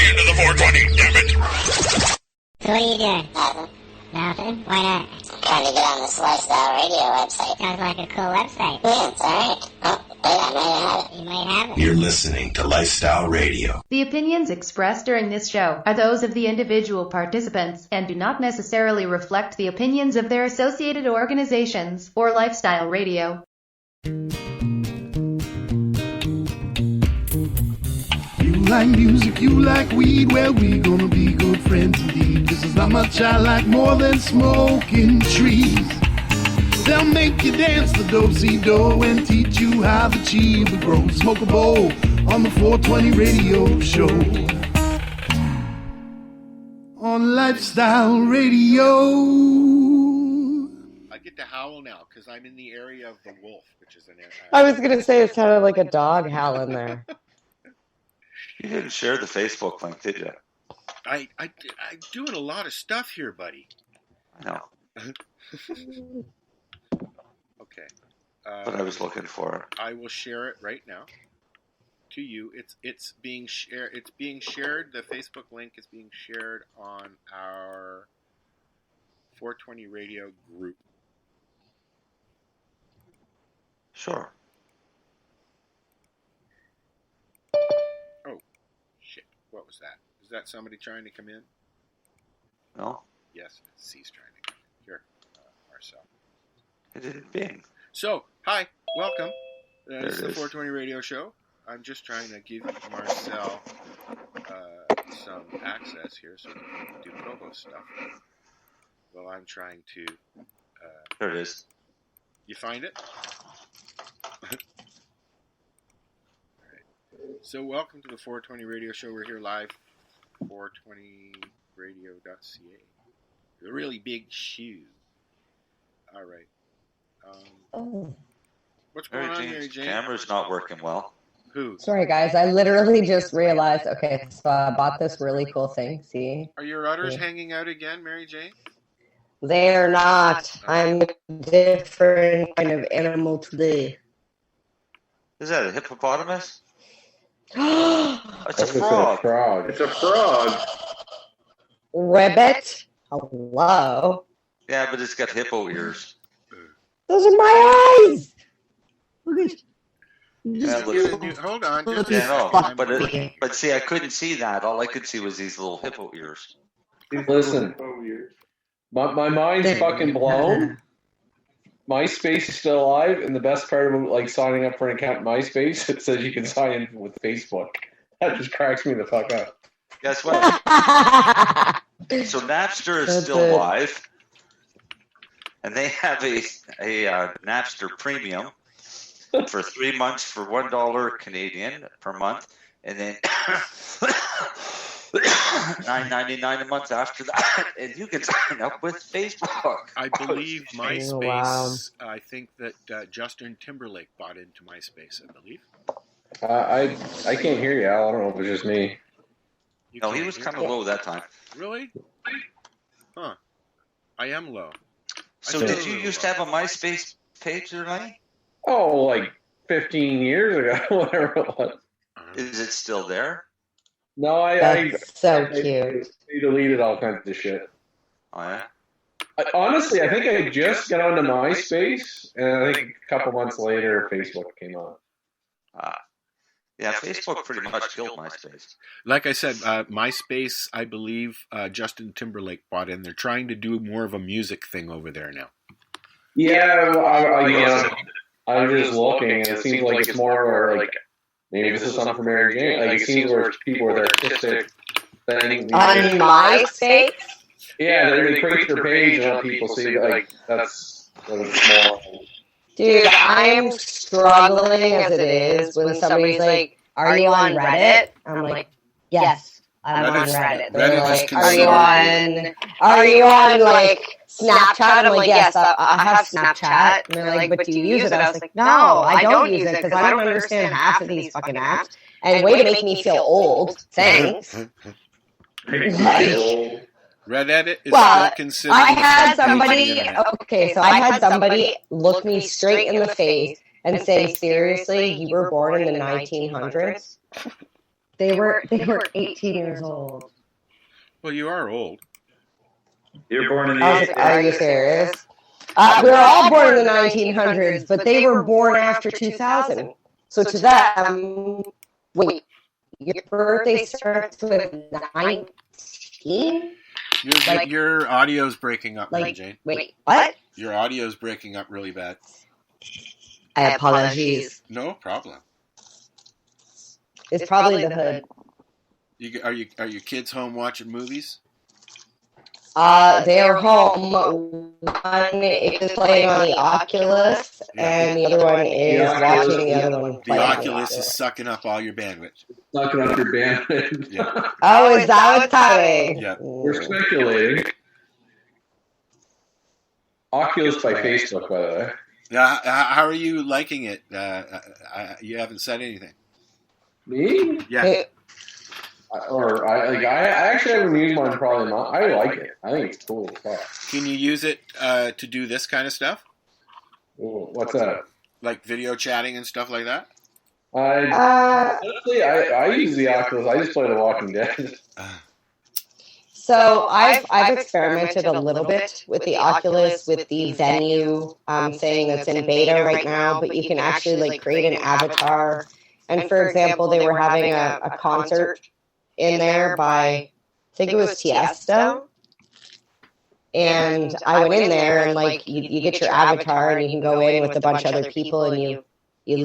into the 420, damn it! So what are you doing? Nothing? Why not? Trying to get on this Lifestyle Radio website. Sounds like a cool website. Yeah, it's alright. Oh, wait, I might have it. You might have it. You're listening to Lifestyle Radio. The opinions expressed during this show are those of the individual participants and do not necessarily reflect the opinions of their associated organizations or Lifestyle Radio. You like music, you like weed, well, we gonna be good friends indeed. This is not much I like more than smoking trees. They'll make you dance the do-si-do and teach you how the chiba grows. Smoke a bowl on the 420 radio show. On Lifestyle Radio. I get to howl now because I'm in the area of the wolf, which is an area. I was going to say it sounded like a dog howling there. You didn't share the Facebook link, did you? I'm doing a lot of stuff here, buddy. I know. Okay. But I was looking for it. I will share it right now to you. It's being shared. It's being shared. The Facebook link is being shared on our 420 Radio group. Sure. Oh, shit. What was that? Is that somebody trying to come in? No? Yes, C's trying to come in. Here, Marcel. It didn't bing. So, hi, welcome. There This is the it is. 420 Radio Show. I'm just trying to give Marcel some access here so we can do co-host stuff. Well, I'm trying to... There it is. You find it? All right. So, welcome to the 420 Radio Show. We're here live, 420radio.ca. A really big shoe. All right. What's going on, Mary Jane? Camera's not working well. Who? Sorry, guys. I literally just realized, okay, so I bought this really cool thing. See? Are your udders hanging out again, Mary Jane? They're not. I'm a different kind of animal today. Is that a hippopotamus? It's It's a frog. It's a frog. Ribbit? Hello? Yeah, but it's got hippo ears. Those are my eyes! Look at Yeah, Hold on. Just yeah, no, I'm- but see, I couldn't see that. All I could see was these little hippo ears. Listen, my mind's fucking blown. MySpace is still alive, and the best part of like signing up for an account in MySpace, it says you can sign in with Facebook. That just cracks me the fuck up. Guess what? So Napster is still alive, and they have a Napster Premium for 3 months for $1 Canadian per month, and then $9.99 a month after that, and you can sign up with Facebook. I believe MySpace. Oh, wow. I think that Justin Timberlake bought into MySpace. I believe. I can't hear you, Al. I don't know if it's just me. You No, he can't was hear kind of me? low that time. Really? Huh? I am low. So did you used to have a MySpace page, Renee? Oh, like 15 years ago, whatever it was. Is it still there? No, That's so cute. I deleted all kinds of shit. Oh, yeah? Honestly, I think I just got onto MySpace, and I think a couple months later, Facebook came on. Yeah, Facebook pretty much killed MySpace. Like I said, MySpace. I believe Justin Timberlake bought in. They're trying to do more of a music thing over there now. Yeah, I was just looking, and it seems like it's more like maybe this is something for Mary Jane. Like it seems where people with artistic things. On MySpace? Yeah, they create their page and let people see like that's what it's more. Dude, I am struggling as it is when somebody's like, are you on Reddit? I'm like, yes, I'm on Reddit. They're like, are you on like Snapchat? I'm like, yes, I have Snapchat. And they're like, but do you use it? I was like, no, I don't use it because I don't understand half of these fucking apps. And way to make me feel old. Thanks. Reddit is Well, still considered. I had the front page of the somebody, internet. okay, so I had somebody look me straight in the face and say, seriously, you were born in the 1900s? They were 18 years old. Well, you are old. You're born in the I was like, are you serious? We were all born in the 1900s, but they were born after 2000. So to them, wait, your birthday starts with 19? Your audio's breaking up, Mary Jane. Wait, what? Your audio's breaking up really bad. I apologize. No problem. It's probably the hood. Are your kids home watching movies? They are home. One is playing on the Oculus, and the other one is watching the other one. The Oculus is sucking up all your bandwidth. Sucking up your bandwidth. Yeah. Oh, is that what's happening? Yeah. We're speculating. Oculus by Facebook, by the way. Yeah. How are you liking it? You haven't said anything. Me? Yeah. I actually haven't used mine probably not. I like it. I think it's cool as fuck. Can you use it to do this kind of stuff? What's that? Like video chatting and stuff like that? Honestly, I use the Oculus. I just play The Walking Dead. So I've experimented a little bit with the Oculus, with the Venue thing that's in beta right now, but you can actually like create an avatar. And for example, they were having a concert in there by, I think it was Tiesto. And I went in there and like you get your avatar and you can go in with a bunch of other people and you can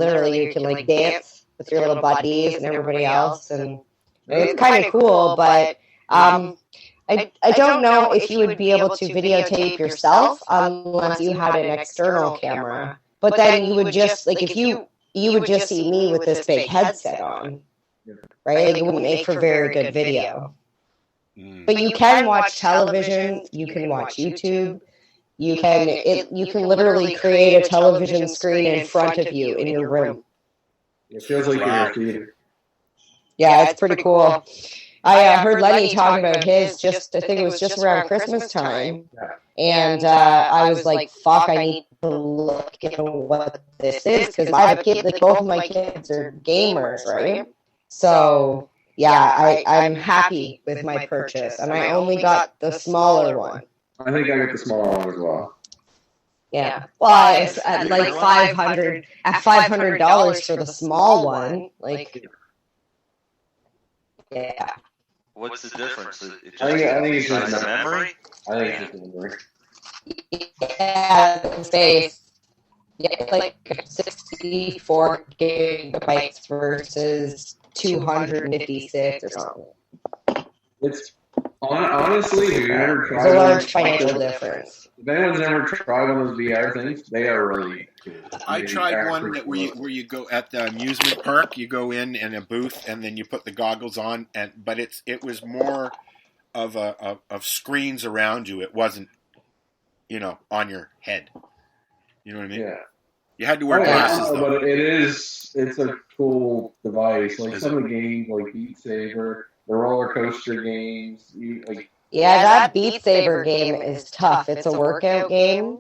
like dance with your little buddies and everybody else, and it's kind of cool. But I don't know if you would be able to videotape yourself unless you had an external camera. But then you would just like if you would just see me with this big headset on, right? Like, it wouldn't make for very good video. But you can watch television. You can watch YouTube. You can literally create a television screen in front of you in your room. It feels like you're in a theater. Yeah, it's pretty cool. I heard Lenny talking about his I think it was just around Christmas time. And I was like, fuck, I need to look into what this is, because I have a kid, like both of my kids are gamers, right? So, yeah, I'm happy with my purchase, and I only got the smaller one. I think I got the smaller one as well. Yeah. Well, it's at like $500 for the small one. Like, yeah. What's the difference? I think it's just the memory. I think it's just memory. Yeah, space. Yeah, it's like 64 gigabytes versus 256 or something. It's honestly, if you've never tried, there's a large financial difference. If anyone's never tried one of those VR things, they are really cool. I tried one that where you go at the amusement park. You go in a booth and then you put the goggles on, but it was more of screens around you. It wasn't, on your head. You know what I mean? Yeah. You had to wear glasses, though. But it's a cool device. Like some of the games, like Beat Saber, the roller coaster games. Yeah, that Beat Saber game is tough. It's a workout game.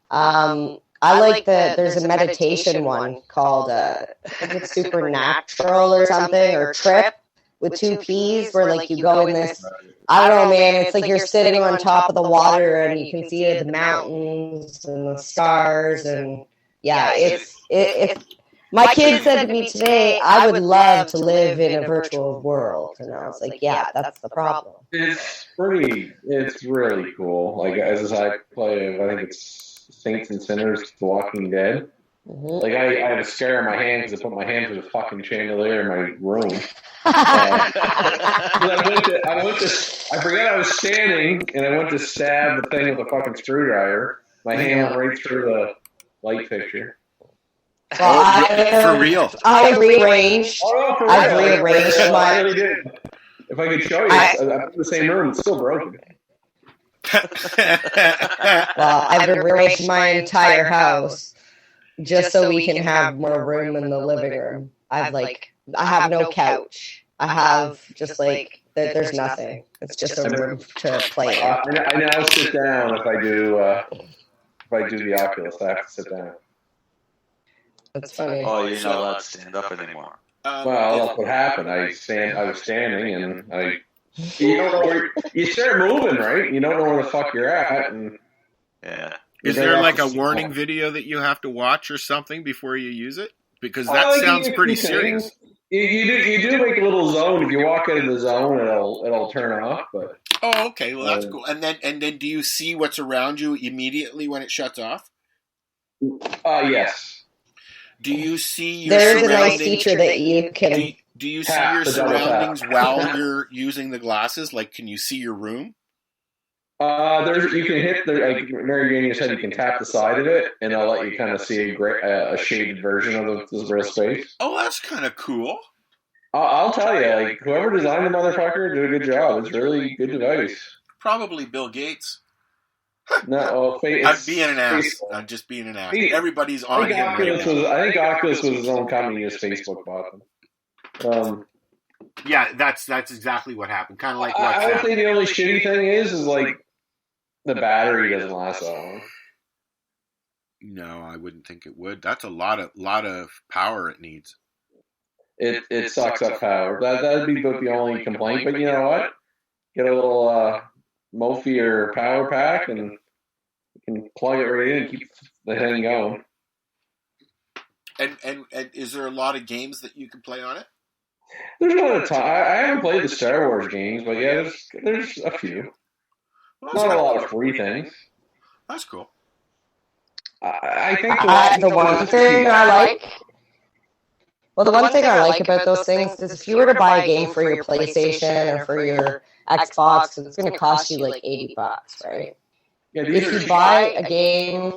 I like there's a meditation one called, I think it's Supernatural or something, or Trip with 2 P's, where like you go in this, I don't know, man, it's like you're sitting on top of the water and you can see the mountains and the stars, and yeah, it's my kid said to me today, I would love to live in a virtual world. And I was like, yeah, that's the problem. It's really cool. Like, as I play, I think it's Saints and Sinners, The Walking Dead. Mm-hmm. Like, I had a scare in my hand because I put my hand through the fucking chandelier in my room. I forgot I was standing, and I went to stab the thing with a fucking screwdriver. My hand went right through the light fixture. Well, for real. I've rearranged my... I really did. If I could show you, I'm in the same room. It's still broken. Well, I've rearranged my entire house just so we can have more room in the living room. I have no couch. I have just like there's nothing. It's just a room to play in. I now sit down if I do the Oculus. I have to sit down. That's funny. Oh, you're not allowed to stand up anymore. Well, that's what happened. I was standing, and you don't know where you start moving, right? You don't know where the fuck you're at, and yeah. Is there like a warning video that you have to watch or something before you use it? Because that sounds pretty serious. You do make a little zone. If you walk out of the zone, it'll turn off. But okay, well that's cool. And then do you see what's around you immediately when it shuts off? Yes. Do you see your There's a surroundings? nice feature that you can. Do you see your surroundings while you're using the glasses? Like, can you see your room? You can hit like Mary Jane said, you can tap the side of it, and it'll let you kind of see a shaded version of the real space. Oh, that's kind of cool. I'll tell you, like whoever designed the motherfucker did a good job. It's a really good device. Probably Bill Gates. No, I'm being an ass. I'm just being an ass. Everybody's on him right now. I think Oculus was his own company. His Facebook bought them. Yeah, that's exactly what happened. Kind of like WhatsApp. I would say the only shitty thing is like the battery doesn't last that long. No, I wouldn't think it would. That's a lot of power it needs. It sucks up power. That'd be about the only complaint. But you know what? Get a little Mophie or power pack, and you can plug it right in and keep the thing going. And is there a lot of games that you can play on it? There's not a ton. I haven't played the Star Wars games, but yeah, there's a few. Well, not a lot of free things. That's cool. I think the one thing I like. Well, the one thing I like about those things is if you were to buy a game for your PlayStation or for your Xbox, it's going to cost you like $80, right? Yeah, if you buy a game,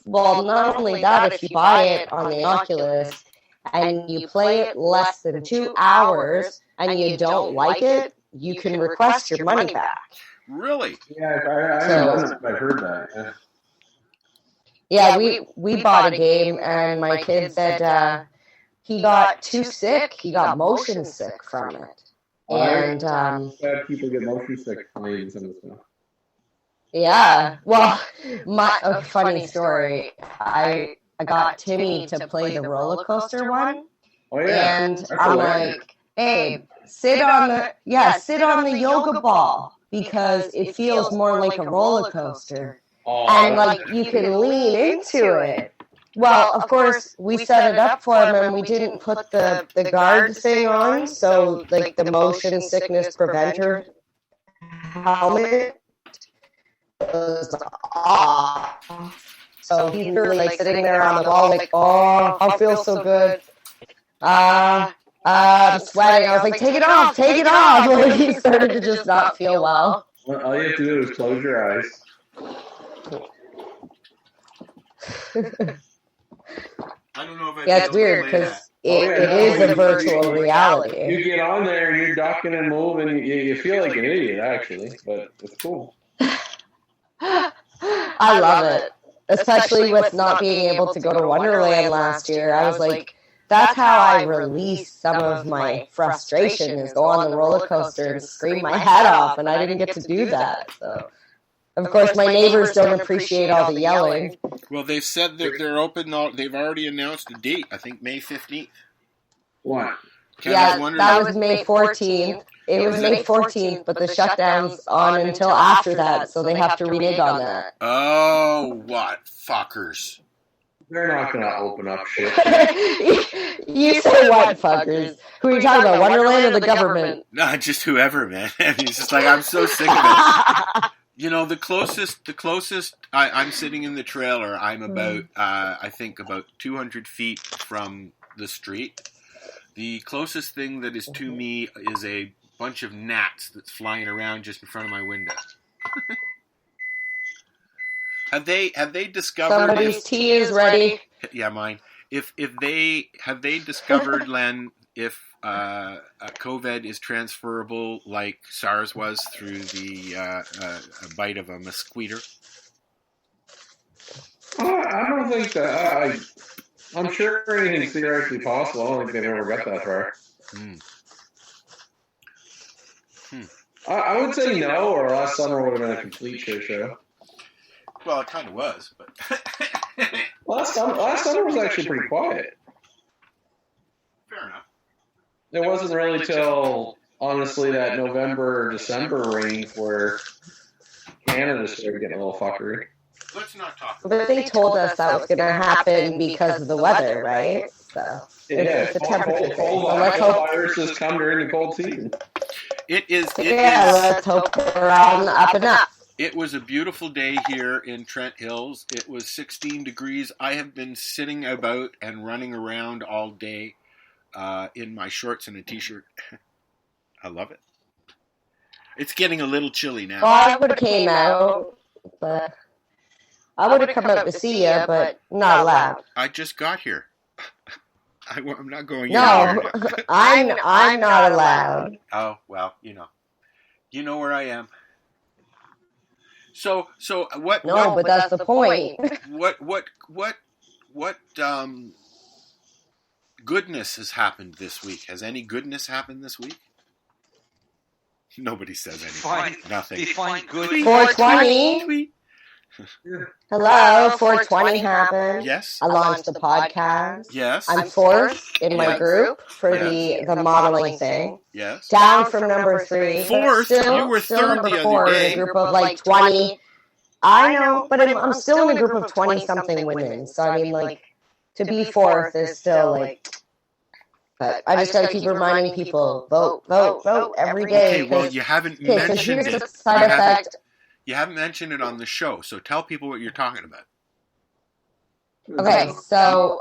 not only that, if you buy it on the Oculus and you play it less than 2 hours and you don't like it, you can request your money back. Really? Yeah, I've heard that. Yeah, we bought a game and my kid said he got too sick. He got motion sick from it. And people get motion sick playing some of the stuff. Yeah. Well, a funny story. I got Timmy to play the roller coaster one. Oh yeah. And I'm like, hey, sit on the yoga ball because it feels more like a roller coaster. And like you can lean into it. Well, of course, we set it up for him and we didn't put the guard thing on, so like the motion sickness preventer helmet was off. So he's really like sitting there on the ball like, oh, I feel so good. I'm sweating. I was like, take it off. Like he started to just not feel well. All you have to do is close your eyes. I don't know if it's weird because it is a virtual reality. You get on there and you're ducking and moving. You feel like an idiot, actually, but it's cool. I love it, especially with not being able to go to Wonderland last year. I was like, that's how I release some of my frustration is go on the roller coaster and scream my head off, and I didn't get to do that. So, of course, my neighbors don't appreciate all the yelling. Well, they've said that they're open. They've already announced a date. I think May 15th. What? That was May 14th. It was May 14th, but the shutdown's on until after that, so they have to renege on that. Oh, what fuckers! They're not going to open up shit. You say what, fuckers? Who are you talking about, Wonderland or the government? No, just whoever, man. It's just like, I'm so sick of it. You know, the closest, I'm sitting in the trailer. I'm about, I think, about 200 feet from the street. The closest thing that is to me is a bunch of gnats that's flying around just in front of my window. Have they discovered? Somebody's tea is ready. Yeah, mine. If they discovered, Len, if COVID is transferable like SARS was through the a bite of a mosquito? I don't think that. I'm sure anything's theoretically possible. I don't think they've ever got that far. I would say no, or last summer would have been a complete shit show. Well, it kind of was, but last summer was actually pretty quiet. Fair enough. It wasn't really till, honestly, that November or December range where Canada started getting a little fuckery. Let's not talk. But they told us that was going to happen because of the weather, right? So it's a temperature thing. So let's hope viruses come during the cold season. Let's hope we're on the up and up. It was a beautiful day here in Trent Hills. It was 16 degrees. I have been sitting about and running around all day in my shorts and a t-shirt. I love it. It's getting a little chilly now. Well, I would have came out, but I would have come out to see you, but not allowed. I just got here. I'm not going anywhere. No, I'm not allowed. Oh, well, you know where I am. So what? No, but that's the point. What goodness has happened this week? Has any goodness happened this week? Nobody says anything. Nothing. Define good. 420. Hello, 420 happened. Yes. I launched the podcast. Yes. I'm fourth in my group for the modeling thing. Yes. Down from number 3. Fourth? You were third the other day. In a group of like 20. I know, but I'm still in a group of 20-something women. So, I mean, like, to be fourth is still, like... But I just got to keep reminding people, vote every day. Okay, well, you haven't mentioned here's it. The side effect. You haven't mentioned it on the show, so tell people what you're talking about. Okay, so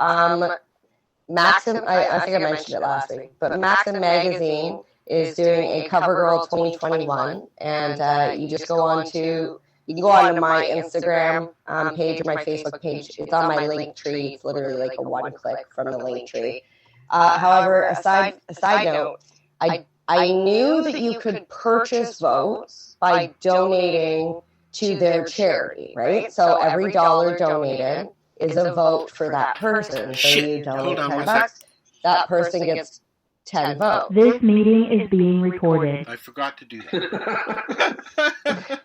Maxim, I think I mentioned it last week, but Maxim Magazine is doing a Cover Girl 2021, and you just go on to... You can go on to my Instagram page or my Facebook page. It's on my link tree. It's literally like a one-click from the link tree. However, a side note, I knew that you could purchase votes by donating to their charity, right? So every dollar donated is a vote for that person. So you donate $10, that person gets 10 votes. This meeting is being recorded. I forgot to do that.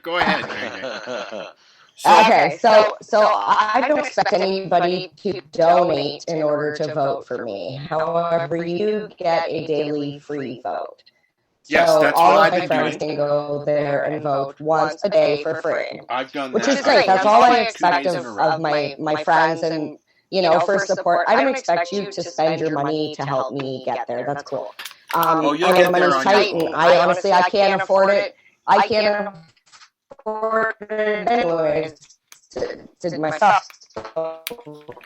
Go ahead. Okay, so I don't expect anybody to donate in order to vote for me. However, you get a daily free vote. Yes, so that's all what of I've my been friends doing. can go there and vote once a day for free. I've done that. Which is great. That's all I expect of my friends and, for support. I don't expect you to spend your money to help me get there. That's cool. I know money's tight, and I can't afford it. I can't afford it anyways to myself. So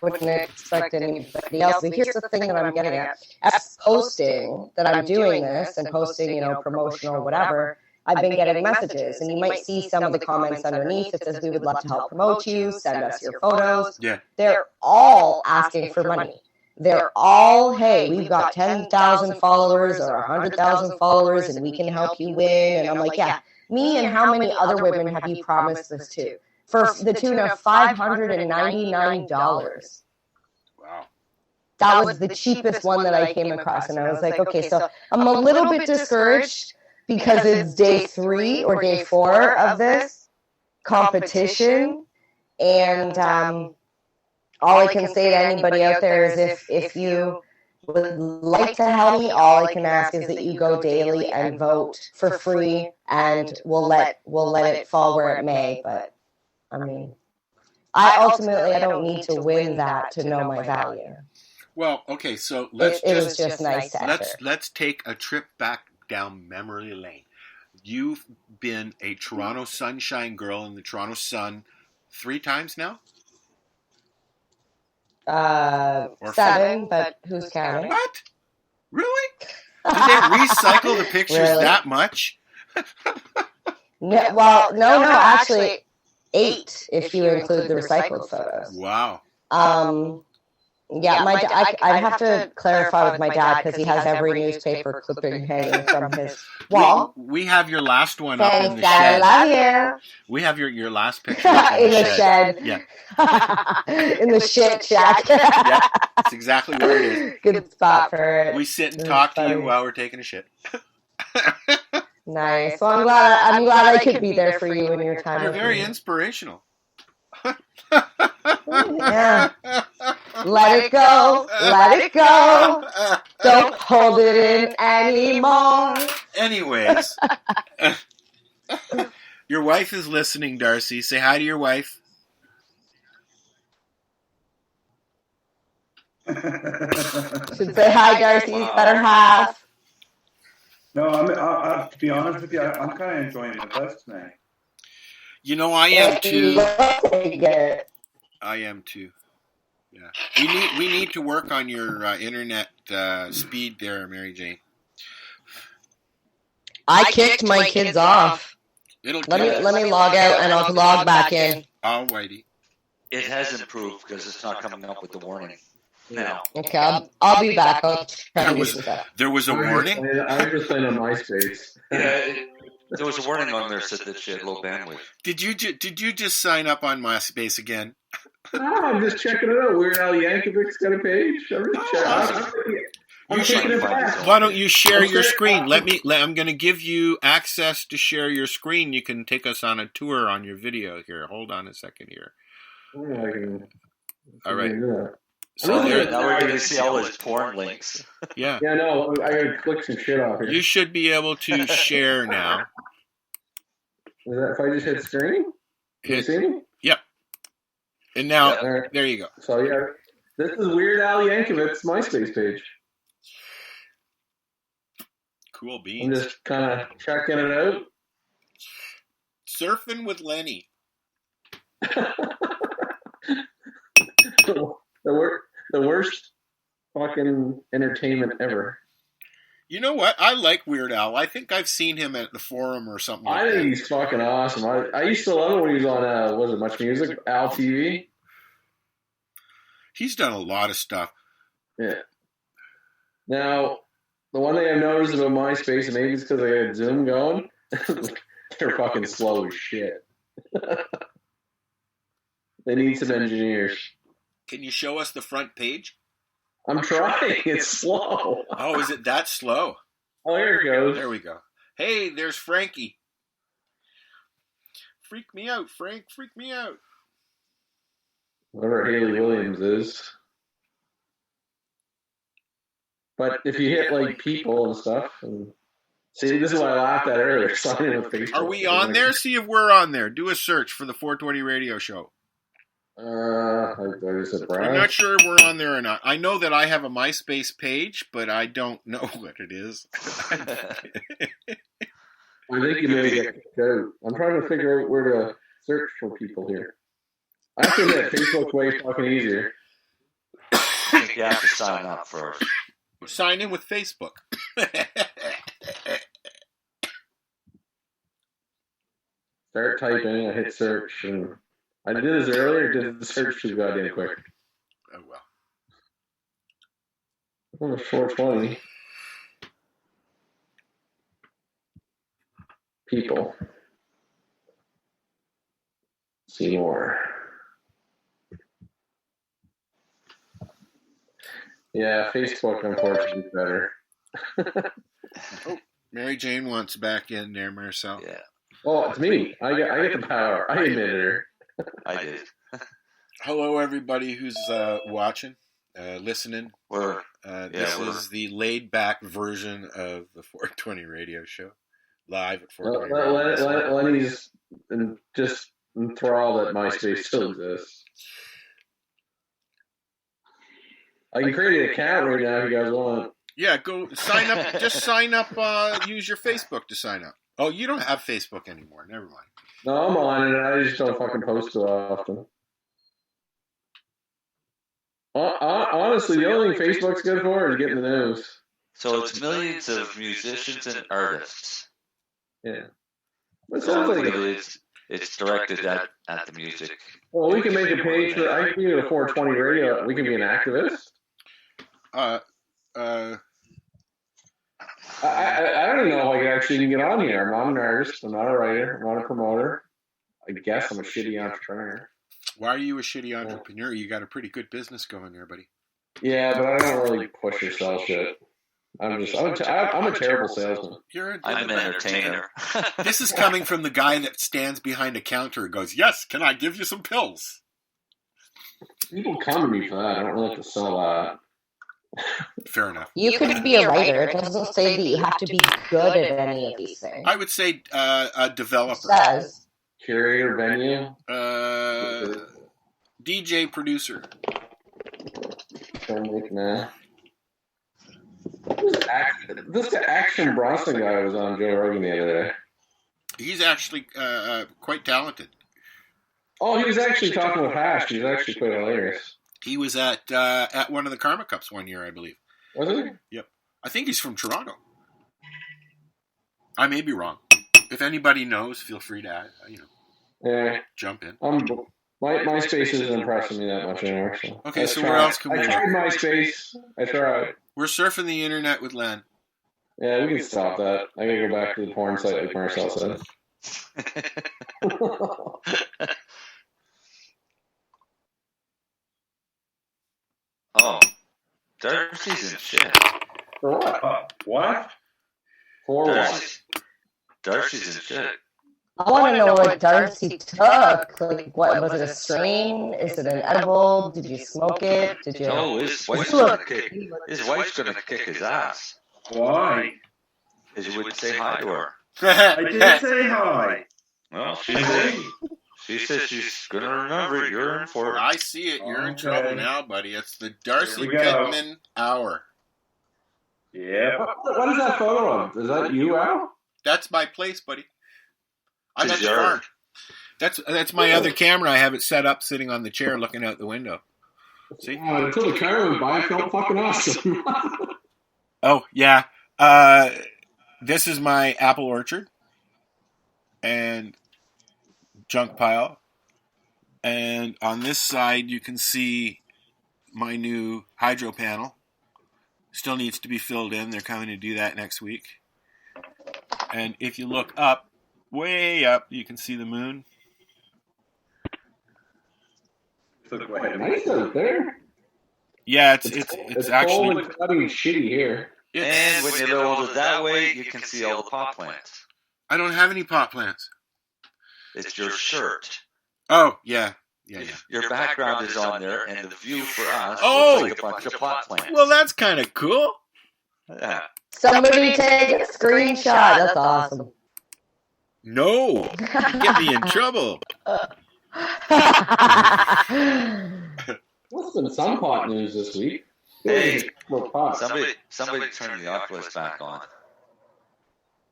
wouldn't expect anybody else. But here's the thing that I'm getting at. As posting that I'm doing this and posting, promotional whatever, I've been getting messages, and you might see some of the comments underneath. It says, we would love to help promote you, send us your photos. Yeah. They're all asking for money. They're all, hey, we've got 10,000 followers or 100,000 followers, and we can help you win. And I'm like, yeah, me and how many other women have you promised this to? For the tune of $599. Wow. That was the cheapest one that I came across. And I was like, okay, so I'm a little bit discouraged because it's day 3 or day 4 of this competition. And all I can say to anybody out there is if you would like to help me, all I can ask is that you go daily and vote for free, and we'll let it fall where it may. But I mean, I don't need to win that to know my value. Well, okay, so let's was just nice to enter. Let's take a trip back down memory lane. You've been a Toronto Sunshine girl in the Toronto Sun 3 times now? 7, but who's counting? What? Really? Did they recycle the pictures that much? No, actually 8 if you include the recycled photos. Wow. Yeah, I'd have to clarify with my dad because he has every newspaper clipping hanging from his wall. We have your last one up in the Dad, shed. I love you. We have your last picture up in the shed. Yeah. In the shit shack. Yeah, that's exactly where it is. Good spot for it. We sit and talk to you while we're taking a shit. Nice. Well, I'm glad I could be there for you in your time. You're very inspirational. Yeah. Let it go. Let it go. Don't hold it in anymore. Anyways. Your wife is listening, Darcy. Say hi to your wife. Should say hi, Darcy's better half. No, to be honest with you, I'm kind of enjoying the bus tonight. You know, I am too. I am too. Yeah, we need to work on your internet speed there, Mary Jane. I kicked my kids off. Let me log out and I'll log back in. Oh, Whitey. It has improved because it's not coming up with the warning now. Okay, I'll be back. There was a warning? I just been on MySpace. Yeah, there was a warning on there that said that she had low bandwidth. Did you just sign up on MySpace again? I'm just checking it out. Weird Al Yankovic's got a page. I'm checking it back. Why don't you share your screen? I'm going to give you access to share your screen. You can take us on a tour on your video here. Hold on a second here. All right. So now we're going to see all those porn links. Yeah. Yeah, no, I got to click some shit off here. You should be able to share now. Is that if I just hit screen? Can you see me? Yep. And now, there you go. So, yeah, this is Weird Al Yankovic's MySpace page. Cool beans. I'm just kind of checking it out. Surfing with Lenny. The worst fucking entertainment ever. You know what? I like Weird Al. I think I've seen him at the Forum or something like I think he's fucking awesome. I used to love it when he was on, was it Much Music? Al TV? He's done a lot of stuff. Yeah. Now, the one thing I've noticed about MySpace, and maybe it's because I got Zoom going, they're fucking slow as shit. They need some engineers. Can you show us the front page? I'm trying. It's slow. Oh, is it that slow? Oh, there it goes. There we go. Hey, there's Frankie. Freak me out, Frank. Freak me out. Whatever Haley Williams is. But if you hit, like, people and stuff, and see, this is what I laughed at earlier. Signing with Facebook. Are we on there? See if we're on there. Do a search for the 420 radio show. I'm not sure if we're on there or not. I know that I have a MySpace page, but I don't know what it is. I think you may get kicked out. I'm trying to figure out where to search for people here. I think that Facebook's way fucking easier. I think you have to sign up first. Sign in with Facebook. Start typing, I hit search, and I did this earlier, did the search too goddamn quick. Oh, well. Oh, 420. People. See more. Yeah, Facebook, unfortunately, is better. Oh, Mary Jane wants back in there, Marcel. Yeah. Oh, it's me. I get the power. I admitted her. I did. Hello, everybody who's watching, listening. This is the laid-back version of the 420 radio show, live at 420. Lenny's just enthralled that MySpace still exists. I can create an account right now if you guys want. Yeah, go sign up. Just sign up. Use your Facebook to sign up. Oh, you don't have Facebook anymore. Never mind. No, I'm on it. I just don't fucking post too often. Honestly, the only thing Facebook's good for is getting the news. So it's millions of musicians and artists. Yeah. So it's directed at the music. Well, we can make a page for. I can do a 420 radio. We can be an activist. I don't know if I can actually get on here. I'm not an artist. I'm not a writer. I'm not a promoter. I guess I'm a shitty entrepreneur. Why are you a shitty entrepreneur? You got a pretty good business going there, buddy. Yeah, but I don't really push or sell shit. I'm a terrible salesman. I'm an entertainer. This is coming from the guy that stands behind a counter and goes, "Yes, can I give you some pills?" People come to me for that. I don't really have to sell that. Fair enough. You could be a writer. It doesn't say that you have to be good at any of these things. I would say a developer. It says. Curator, venue. DJ, producer. Nah. This Action Bronson guy was on Joe Rogan the other day. He's actually quite talented. Oh, he was actually talking with Hash. He's actually quite hilarious. He was at one of the Karma Cups one year, I believe. Was he? Yep. I think he's from Toronto. I may be wrong. If anybody knows, feel free to jump in. My space isn't impressing me that much anymore. So okay, so where else can we? I tried MySpace. I tried. We're surfing the internet with Len. Yeah, we can stop that. I gotta go back to the porn site like Marcel said. Oh, Darcy's in shit. For what? What? For what? Darcy's in shit. I want to know what Darcy took. Like, what was it? A strain? Is it an edible? Did you smoke it? Did you? No, his wife's gonna kick his ass. Why? Because you wouldn't say hi to her. I did say hi. Well, she says she's gonna remember it. You're in for it. I see it. You're in trouble now, buddy. It's the Darcy Here we go. Pittman hour. Yeah. What is that photo of? Is that you, Al? That's my place, buddy. I'm at Is the your- farm. That's my other camera. I have it set up, sitting on the chair, looking out the window. See? Until the camera went by, I felt fucking awesome. Oh yeah. This is my apple orchard and junk pile, and on this side you can see my new hydro panel. Still needs to be filled in. They're coming to do that next week. And if you look up, way up, you can see the moon. Nice out there. Yeah, it's actually cold and cloudy and shitty here. And when you look it that way, you can see all the pot plants. I don't have any pot plants. It's your shirt. Oh, yeah. Your background is on there, and the view for us Oh! looks like a bunch of pot plants. Well, that's kind of cool. Yeah. Somebody take a screenshot. That's awesome. No, you get me in trouble. What's been some pot news this week? Hey, More pot. somebody turn the Oculus back on.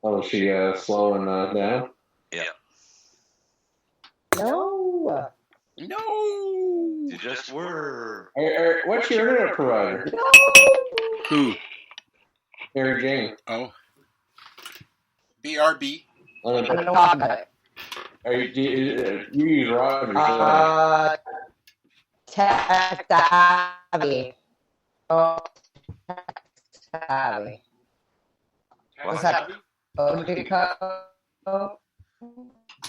Oh, is she slowing down? Yeah. No. You just were. What's your internet provider? Who? Mary Jane. Oh. BRB. I don't know about it. You use Rogers? Tech Savvy. Oh, Tech Savvy. What's that? Oh, did it go?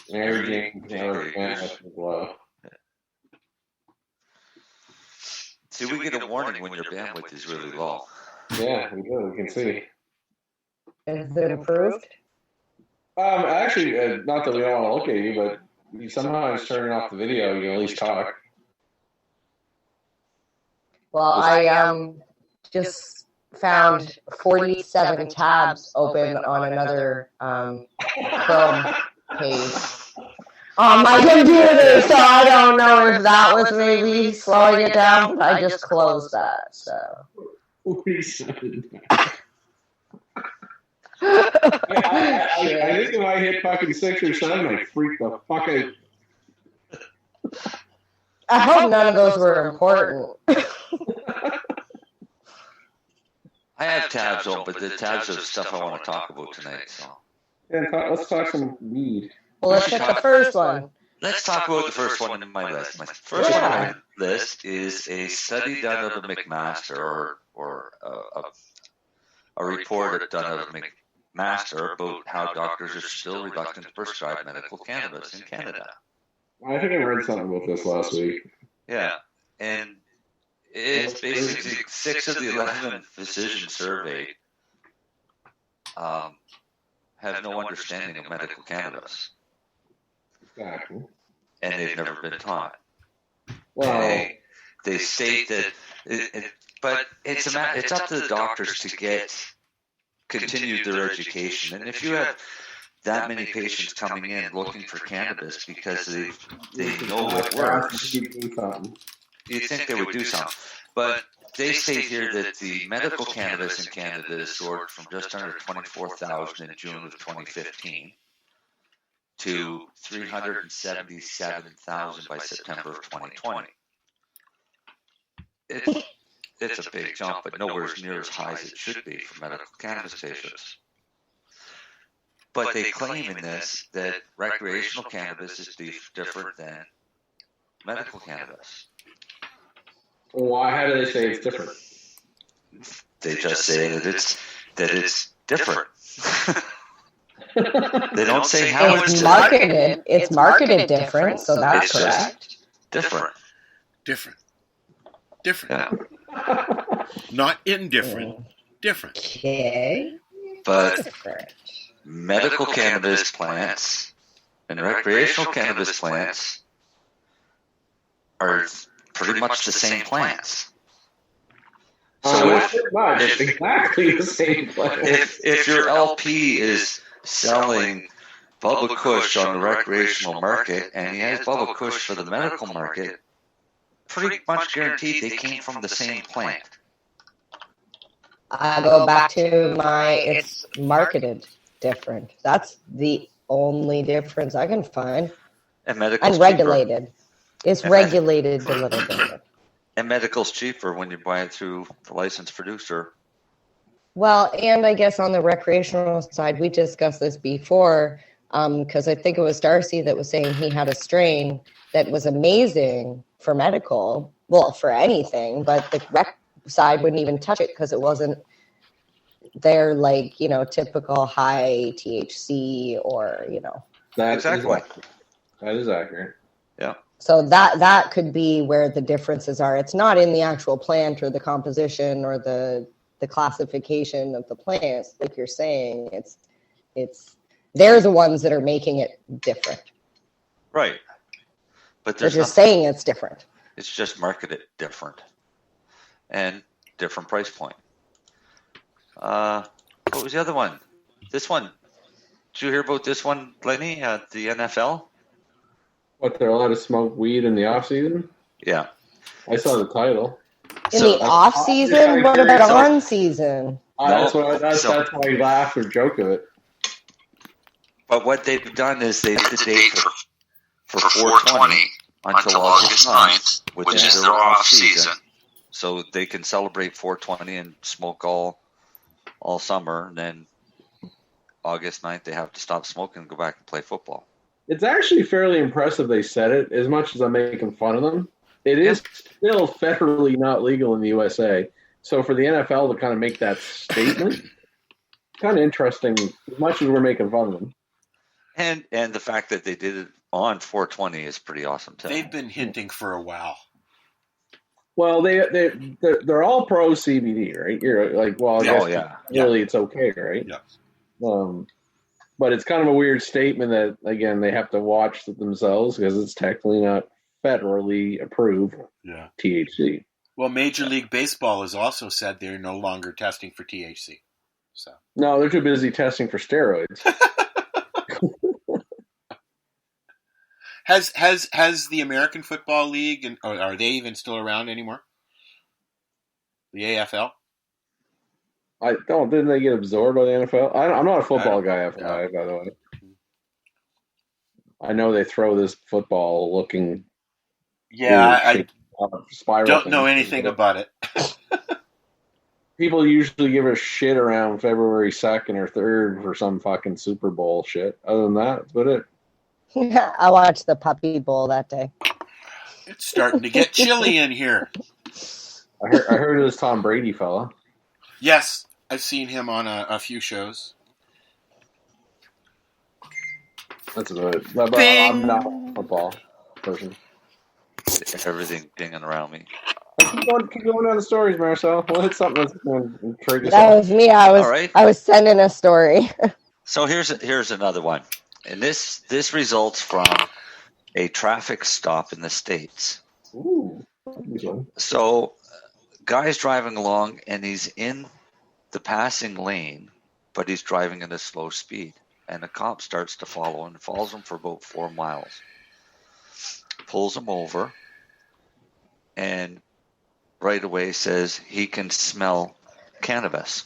Mary Jane. Wow. See, we get a warning when your bandwidth is really low. Yeah, we do. We can see. Is it improved? Actually, not that we don't want to look at you, but you sometimes turning off the video, you can at least talk. Well, I just found 47 tabs open on another Chrome page on my computer, so I don't know if that was maybe slowing it down, but I just closed that, so. 47. I think if I hit fucking 6 or 7, I freak the fuck out. I hope none of those were important. I have tabs open, but the tabs are the stuff I want to talk about tonight. So Yeah, let's talk some weed. Well, let's check the first one. let's talk about the first one in my list. My first one on my list is a study done out of McMaster, or a report done out of McMaster about how doctors are still reluctant to prescribe medical cannabis in Canada. I think I read something about this last week. Yeah, and it's basically 6 of the 11 physicians surveyed have no understanding of medical cannabis. Exactly. And they've never been taught. Well, they state that, but it's up to the doctors to continue their education. And if you have that many patients coming in looking for cannabis because they know it works, you'd think they would do something. But they state here that the medical cannabis in Canada is soared from just under 24,000 in June of 2015 to 377,000 by September of 2020. It's a big jump, but nowhere near as high as it should be for medical cannabis patients. But they claim in this that recreational cannabis is different than medical cannabis. Why? How do they say it's different? They just say that it's different. They don't say how it's marketed. It's marketed different, so that's correct. Different. Yeah. Not indifferent. Different. Okay. But medical cannabis plants and recreational cannabis plants are pretty much the same plants. So exactly the same plant. If your LP is selling Bubba Kush on the recreational market and he has Bubba Kush for the medical market, pretty much guaranteed they came from the same plant. I go back to it's marketed different. That's the only difference I can find. And medical's regulated. Cheaper. It's regulated a little different. And medical's cheaper when you buy it through the licensed producer. Well, and I guess on the recreational side, we discussed this before, because I think it was Darcy that was saying he had a strain that was amazing for medical, well, for anything, but the rec side wouldn't even touch it because it wasn't their, like, typical high THC or, Exactly. That is accurate. Yeah. So that could be where the differences are. It's not in the actual plant or the composition or the classification of the plants, like you're saying. It's they're the ones that are making it different. Right. But they're just saying it's different. It's just marketed different and different price point. What was the other one? This one. Did you hear about this one, Lenny, at the NFL? What, they're allowed to smoke weed in the off season? Yeah. I saw the title. In the off season? What about on season? That's why I laughed or joke of it. But what they've done is they've the date for 420 until August 9th, which is their off season. So they can celebrate 420 and smoke all summer, and then August 9th they have to stop smoking and go back and play football. It's actually fairly impressive they said it, as much as I'm making fun of them. It is still federally not legal in the USA. So for the NFL to kind of make that statement, kind of interesting, as much as we're making fun of them. And the fact that they did it on 420 is pretty awesome too. They've been hinting for a while. Well, they're all pro CBD, right? You're like, well, I guess really it's okay, right? Yeah. But it's kind of a weird statement that, again, they have to watch themselves because it's technically not federally approved THC. Well, Major League Baseball has also said they're no longer testing for THC. So no, they're too busy testing for steroids. Has the American Football League, and are they even still around anymore? The AFL? Didn't they get absorbed by the NFL? I'm not a football guy, FYI, by the way. I know they throw this football looking. Yeah, I don't know anything about it. People usually give a shit around February 2nd or 3rd for some fucking Super Bowl shit. Other than that, that's about it. I watched the Puppy Bowl that day. It's starting to get chilly in here. I heard it was Tom Brady fella. Yes, I've seen him on a few shows. That's about it. But I'm not a football person. Everything dinging around me. Keep going down the stories, Marcel. We'll hit something that's going to trigger. That was me. I was sending a story. So here's another one, and this results from a traffic stop in the States. Ooh. So, guy's driving along and he's in the passing lane, but he's driving at a slow speed. And a cop starts to follow and follows him for about 4 miles. Pulls him over and right away says he can smell cannabis.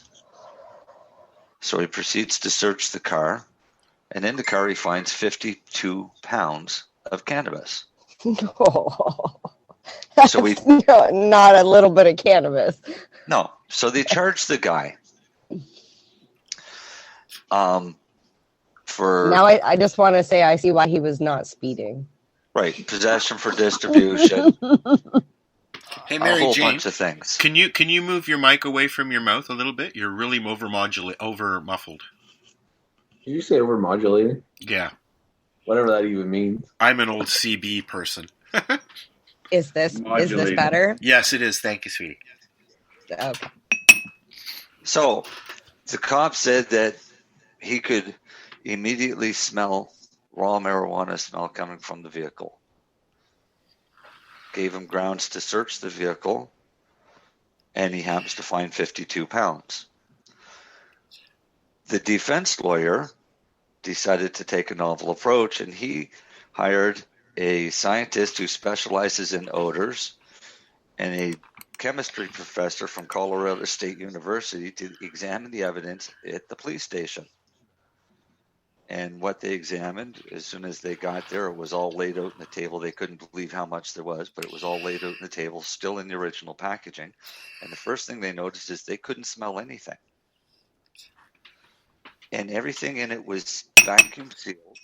So he proceeds to search the car, and in the car he finds 52 pounds of cannabis. No. So we not a little bit of cannabis. No. So they charged the guy. For Now I just want to say I see why he was not speeding. Right, possession for distribution. Hey, Mary a whole Jane, bunch of things. Can you move your mic away from your mouth a little bit? You're really over muffled. Did you say overmodulated? Yeah. Whatever that even means. I'm an old CB person. Is this better? Yes, it is. Thank you, sweetie. Okay. So the cop said that he could immediately smell raw marijuana smell coming from the vehicle. Gave him grounds to search the vehicle, and he happens to find 52 pounds. The defense lawyer decided to take a novel approach, and he hired a scientist who specializes in odors and a chemistry professor from Colorado State University to examine the evidence at the police station. And what they examined, as soon as they got there, it was all laid out on the table. They couldn't believe how much there was, but it was all laid out on the table, still in the original packaging. And the first thing they noticed is they couldn't smell anything. And everything in it was vacuum sealed